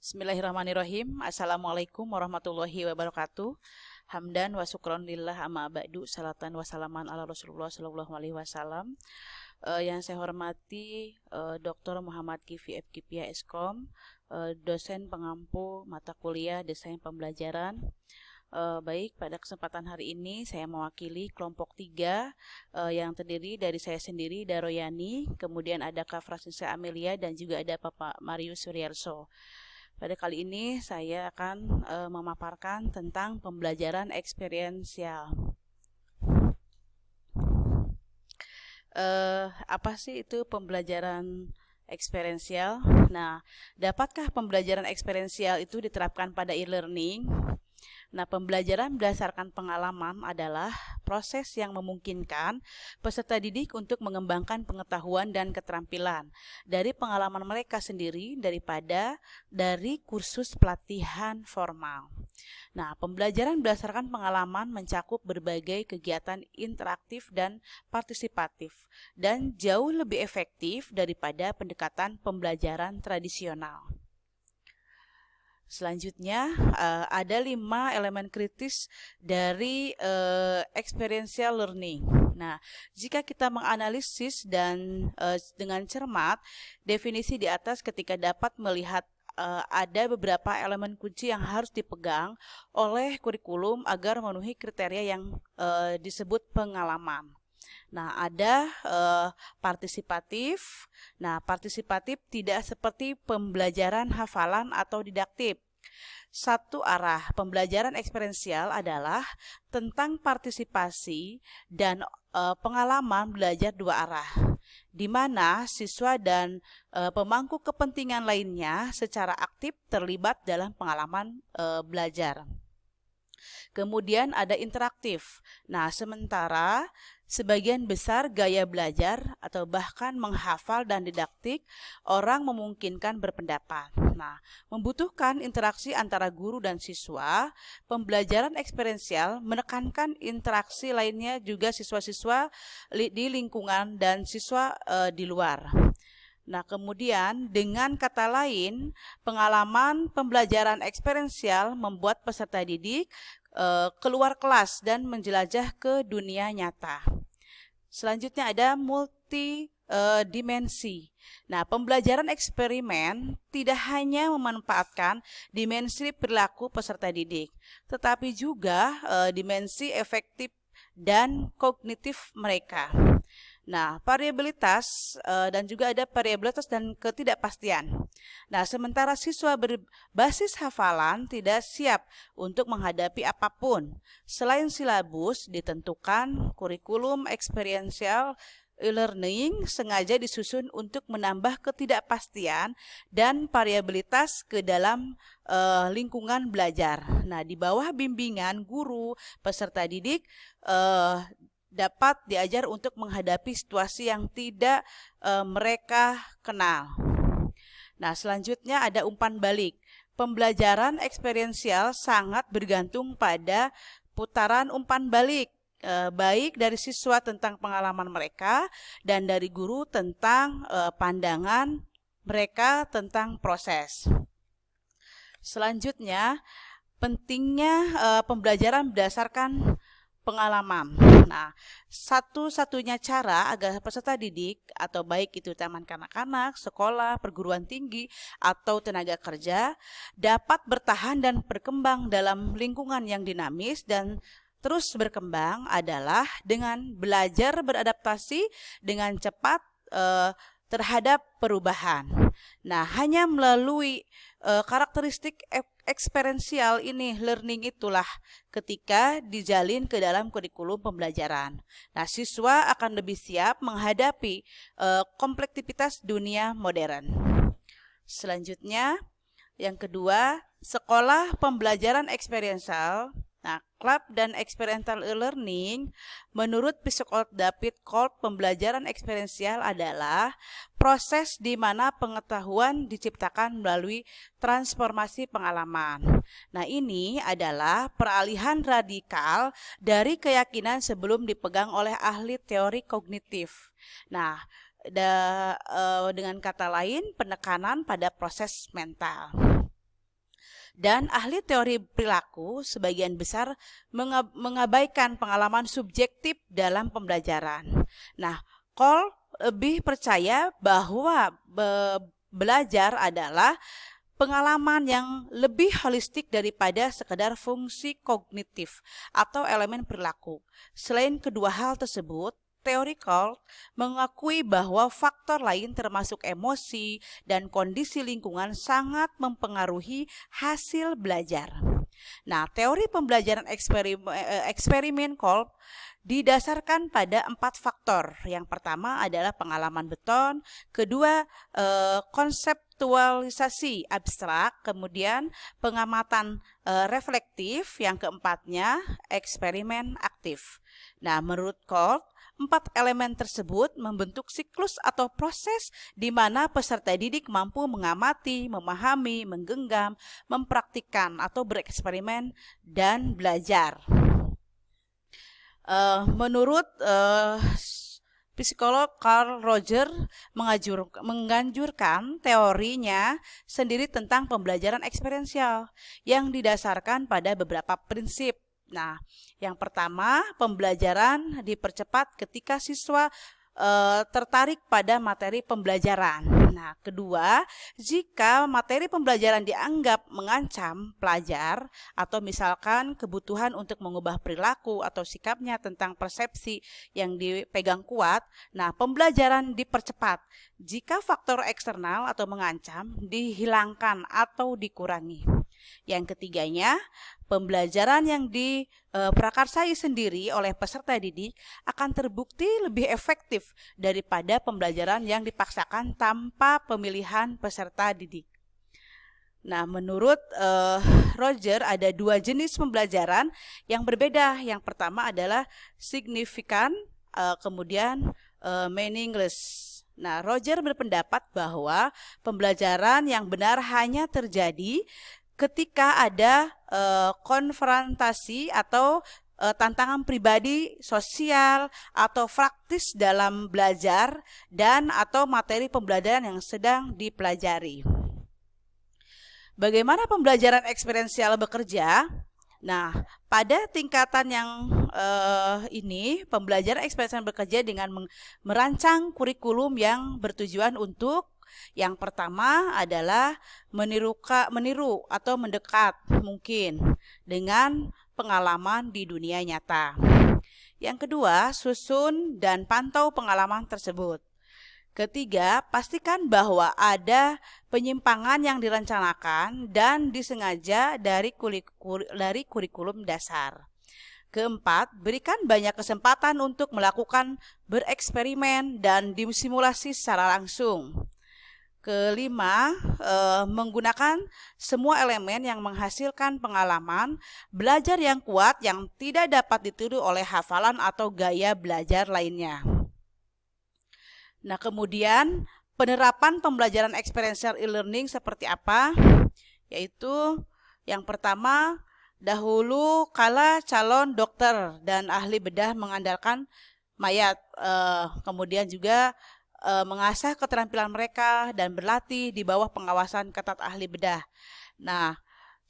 Bismillahirrahmanirrahim. Assalamualaikum warahmatullahi wabarakatuh. Hamdan wa syukron lillah amma ba'du. Salatan wa salaman ala Rasulullah sallallahu alaihi wasallam. Yang saya hormati Dr. Muhammad Kifi FKPIA Eskom, dosen pengampu mata kuliah Desain Pembelajaran. Baik, pada kesempatan hari ini saya mewakili kelompok 3 yang terdiri dari saya sendiri, Daroyani, kemudian ada Kak Francisca Amelia dan juga ada Bapak Marius Suryarso. Pada kali ini saya akan memaparkan tentang pembelajaran eksperiensial. Apa sih itu pembelajaran eksperiensial? Nah, dapatkah pembelajaran eksperiensial itu diterapkan pada e-learning? Nah, pembelajaran berdasarkan pengalaman adalah proses yang memungkinkan peserta didik untuk mengembangkan pengetahuan dan keterampilan dari pengalaman mereka sendiri daripada dari kursus pelatihan formal. Nah, pembelajaran berdasarkan pengalaman mencakup berbagai kegiatan interaktif dan partisipatif dan jauh lebih efektif daripada pendekatan pembelajaran tradisional. Selanjutnya ada 5 elemen kritis dari experiential learning. Nah, jika kita menganalisis dan dengan cermat definisi di atas ketika dapat melihat ada beberapa elemen kunci yang harus dipegang oleh kurikulum agar memenuhi kriteria yang disebut pengalaman. Nah, ada partisipatif. Nah, partisipatif tidak seperti pembelajaran hafalan atau didaktif. Satu arah. Pembelajaran eksperiensial adalah tentang partisipasi dan pengalaman belajar dua arah, di mana siswa dan pemangku kepentingan lainnya secara aktif terlibat dalam pengalaman belajar. Kemudian ada interaktif. Nah, sementara sebagian besar gaya belajar atau bahkan menghafal dan didaktik orang memungkinkan berpendapat. Nah, membutuhkan interaksi antara guru dan siswa. Pembelajaran eksperiensial menekankan interaksi lainnya juga siswa-siswa di lingkungan dan siswa di luar. Nah, kemudian dengan kata lain, pengalaman pembelajaran eksperiensial membuat peserta didik keluar kelas dan menjelajah ke dunia nyata. Selanjutnya ada multidimensi. Nah, pembelajaran eksperimen tidak hanya memanfaatkan dimensi perilaku peserta didik, tetapi juga dimensi efektif dan kognitif mereka. Nah, variabilitas dan juga ada variabilitas dan ketidakpastian. Nah, sementara siswa berbasis hafalan tidak siap untuk menghadapi apapun. Selain silabus ditentukan, kurikulum eksperiensial e-learning sengaja disusun untuk menambah ketidakpastian dan variabilitas ke dalam lingkungan belajar. Nah, di bawah bimbingan guru, peserta didik dapat diajar untuk menghadapi situasi yang tidak mereka kenal. Nah, selanjutnya ada umpan balik. Pembelajaran eksperiensial sangat bergantung pada putaran umpan balik, baik dari siswa tentang pengalaman mereka dan dari guru tentang pandangan mereka tentang proses. Selanjutnya, pentingnya pembelajaran berdasarkan pengalaman. Nah, satu-satunya cara agar peserta didik atau baik itu taman kanak-kanak, sekolah, perguruan tinggi, atau tenaga kerja dapat bertahan dan berkembang dalam lingkungan yang dinamis dan terus berkembang adalah dengan belajar beradaptasi dengan cepat terhadap perubahan. Nah, hanya melalui karakteristik eksperiensial ini learning itulah ketika dijalin ke dalam kurikulum pembelajaran. Nah, siswa akan lebih siap menghadapi kompleksitas dunia modern. Selanjutnya, yang kedua, sekolah pembelajaran eksperiensial. Nah, Club dan Experiential e-learning menurut psikolog David Kolb, pembelajaran eksperiensial adalah proses di mana pengetahuan diciptakan melalui transformasi pengalaman. Nah, ini adalah peralihan radikal dari keyakinan sebelum dipegang oleh ahli teori kognitif. Nah, dengan kata lain, penekanan pada proses mental. Dan ahli teori perilaku sebagian besar mengabaikan pengalaman subjektif dalam pembelajaran. Nah, Cole lebih percaya bahwa belajar adalah pengalaman yang lebih holistik daripada sekedar fungsi kognitif atau elemen perilaku. Selain kedua hal tersebut, teori Cole mengakui bahwa faktor lain termasuk emosi dan kondisi lingkungan sangat mempengaruhi hasil belajar. Nah, teori pembelajaran eksperimen Kolb didasarkan pada 4 faktor. Yang pertama adalah pengalaman beton, kedua konseptualisasi abstrak, kemudian pengamatan reflektif, yang keempatnya eksperimen aktif. Nah, menurut Kolb, 4 elemen tersebut membentuk siklus atau proses di mana peserta didik mampu mengamati, memahami, menggenggam, mempraktikkan atau bereksperimen dan belajar. Menurut psikolog Carl Rogers menganjurkan teorinya sendiri tentang pembelajaran eksperiensial yang didasarkan pada beberapa prinsip. Nah, yang pertama, pembelajaran dipercepat ketika siswa tertarik pada materi pembelajaran. Nah, kedua, jika materi pembelajaran dianggap mengancam pelajar atau misalkan kebutuhan untuk mengubah perilaku atau sikapnya tentang persepsi yang dipegang kuat, nah pembelajaran dipercepat jika faktor eksternal atau mengancam dihilangkan atau dikurangi. Yang ketiganya, pembelajaran yang diprakarsai sendiri oleh peserta didik akan terbukti lebih efektif daripada pembelajaran yang dipaksakan tanpa pemilihan peserta didik. Nah, menurut Roger ada 2 jenis pembelajaran yang berbeda. Yang pertama adalah signifikan, kemudian meaningless. Nah, Roger berpendapat bahwa pembelajaran yang benar hanya terjadi ketika ada konfrontasi atau tantangan pribadi, sosial, atau praktis dalam belajar dan atau materi pembelajaran yang sedang dipelajari. Bagaimana pembelajaran eksperiensial bekerja? Nah, pada tingkatan yang ini, pembelajaran eksperiensial bekerja dengan merancang kurikulum yang bertujuan untuk yang pertama adalah meniru atau mendekat mungkin dengan pengalaman di dunia nyata. Yang kedua, susun dan pantau pengalaman tersebut. Ketiga, pastikan bahwa ada penyimpangan yang direncanakan dan disengaja dari kurikulum dasar. Keempat, berikan banyak kesempatan untuk melakukan bereksperimen dan disimulasi secara langsung. Kelima, menggunakan semua elemen yang menghasilkan pengalaman belajar yang kuat yang tidak dapat ditiru oleh hafalan atau gaya belajar lainnya. Nah, kemudian penerapan pembelajaran experiential e-learning seperti apa? Yaitu yang pertama, dahulu kala calon dokter dan ahli bedah mengandalkan mayat, kemudian juga mengasah keterampilan mereka dan berlatih di bawah pengawasan ketat ahli bedah. Nah,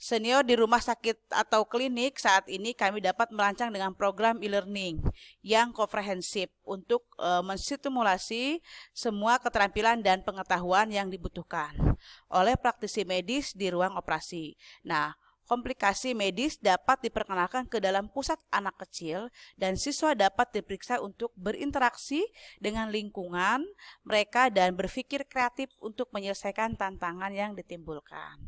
senior di rumah sakit atau klinik saat ini kami dapat merancang dengan program e-learning yang komprehensif untuk menstimulasi semua keterampilan dan pengetahuan yang dibutuhkan oleh praktisi medis di ruang operasi. Nah, komplikasi medis dapat diperkenalkan ke dalam pusat anak kecil dan siswa dapat diperiksa untuk berinteraksi dengan lingkungan mereka dan berpikir kreatif untuk menyelesaikan tantangan yang ditimbulkan.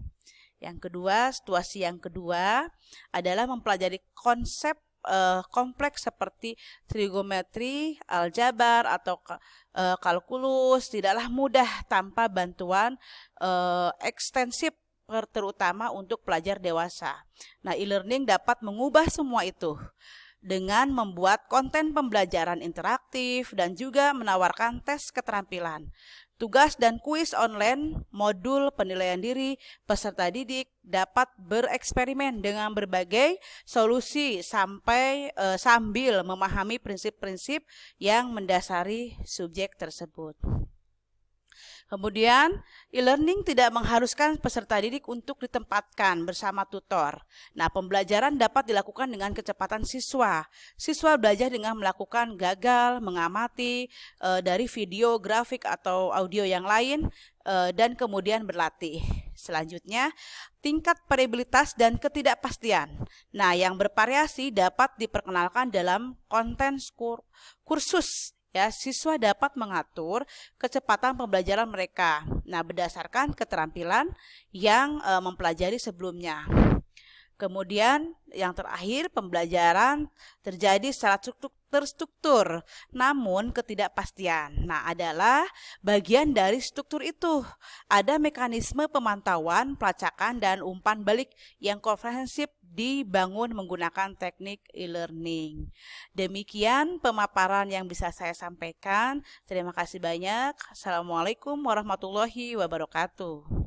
Yang kedua, situasi yang kedua adalah mempelajari konsep kompleks seperti trigonometri, aljabar, atau kalkulus tidaklah mudah tanpa bantuan ekstensif terutama untuk pelajar dewasa. Nah, e-learning dapat mengubah semua itu dengan membuat konten pembelajaran interaktif dan juga menawarkan tes keterampilan, tugas dan kuis online, modul penilaian diri. Peserta didik dapat bereksperimen dengan berbagai solusi sambil memahami prinsip-prinsip yang mendasari subjek tersebut. Kemudian, e-learning tidak mengharuskan peserta didik untuk ditempatkan bersama tutor. Nah, pembelajaran dapat dilakukan dengan kecepatan siswa. Siswa belajar dengan melakukan gagal, mengamati dari video, grafik, atau audio yang lain, dan kemudian berlatih. Selanjutnya, tingkat variabilitas dan ketidakpastian. Nah, yang bervariasi dapat diperkenalkan dalam konten kursus. Ya, siswa dapat mengatur kecepatan pembelajaran mereka. Nah, berdasarkan keterampilan yang mempelajari sebelumnya. Kemudian yang terakhir, pembelajaran terjadi secara terstruktur, namun ketidakpastian. Nah, adalah bagian dari struktur itu. Ada mekanisme pemantauan, pelacakan, dan umpan balik yang komprehensif dibangun menggunakan teknik e-learning. Demikian pemaparan yang bisa saya sampaikan. Terima kasih banyak. Assalamualaikum warahmatullahi wabarakatuh.